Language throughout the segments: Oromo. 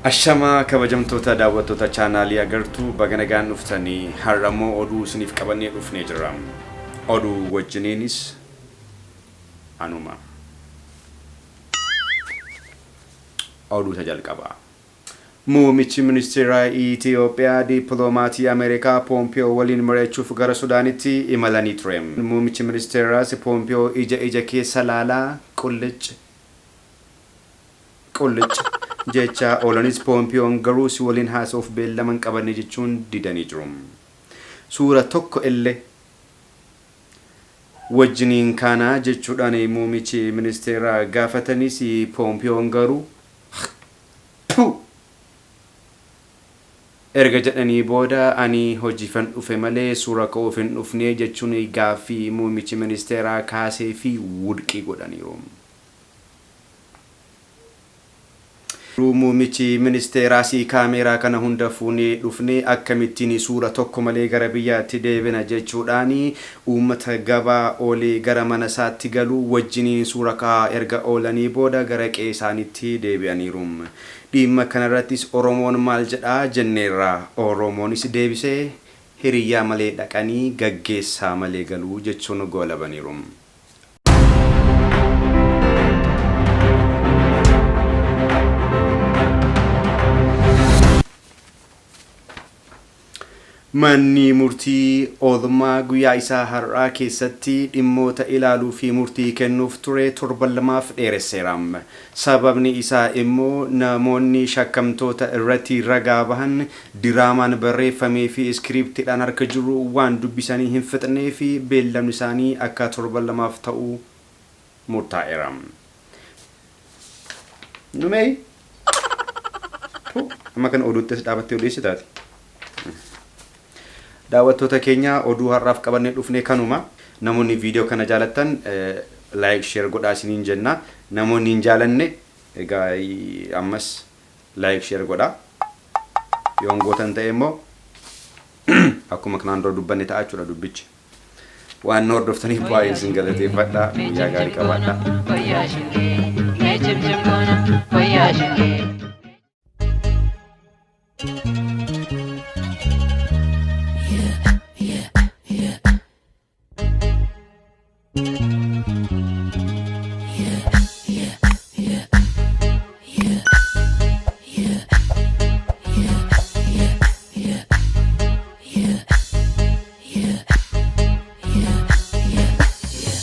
Ashama kabajamtoota daawwattoota chaanaalii agartuu baga nagaan dhuftanii har'ammoo oduu isiniif qabannee dhufnee jirra. Oduu wajjiniinis anuma. Oduu jalqaba. Muummichi ministeera Itoophiyaa dippiloomatii Ameerikaa Pompeo waliin mari'achuuf gara Sudaanitti imalanii ture. Muummichi ministeeraas Pompeo ija keessa laalaa qullic jecha olanis Pompeoon garuu si waliin haasa'uuf beellaman qabanne jechuun didanii jiru. Suura tokko illee wajjiniin kana jechuudhaan muummichi ministeera gaafatanis Pompeoon garuu erga jedhanii booda ani hojiifan dhufe malee suura ka'uuf hin dhufne jechuun gaaffii muummichi ministeera kaasee fi wudqii godhaniiru. Muummichi ministeeraa si kaameraa kana hunda fuunee dhufne akkamittiin suura tokko malee gara biyyaatti deebina jechuudhaan uummata gabaa oolee gara mana isaatti galu wajjiniin suura ka'aa erga oolanii booda gara qe'ee isaaniitti deebi'aniiru. Dhimma kanarrattis Oromoon maal jedhaa jenneerra. Oromoonis deebisee hiriyyaa malee dhaqanii gaggeessaa malee galuu jechuun goolabaniiru. Manni murtii oolmaa guyyaa isaa har'aa keessatti dhimmoota ilaaluu fi murtii kennuuf ture torban lamaaf dheeresseera. Sababni isaa immoo namoonni shakkamtoota irratti ragaa bahan diraamaan barreeffamee fi iskiriiptiidhaan harka jiru waan dubbisanii hin fixnee fi beellamni isaanii akka torban lamaaf ta'uu murtaa'eera. Numee amma kan oduutti dhaabattee odeessitaati. Daawwattoota keenya oduu har'aaf qabannee dhufne kanuma. Namoonni viidiyoo kana jaalattan like share godhaa isiniin jenna. Namoonni hin jaalanne egaa ammas like share godhaa. Yoon gootan ta'e immoo akkuma kanaan dura dubbanne ta'a jechuudha dubbichi. Waan hordoftaniif baay'ee isin galateeffadha. Guyyaa gaarii qabaadha.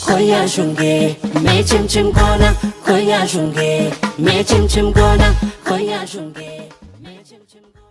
Koya shunge, me chim chim gona. Koya shunge, me chim chim gona. Koya shunge, me chim chim gona.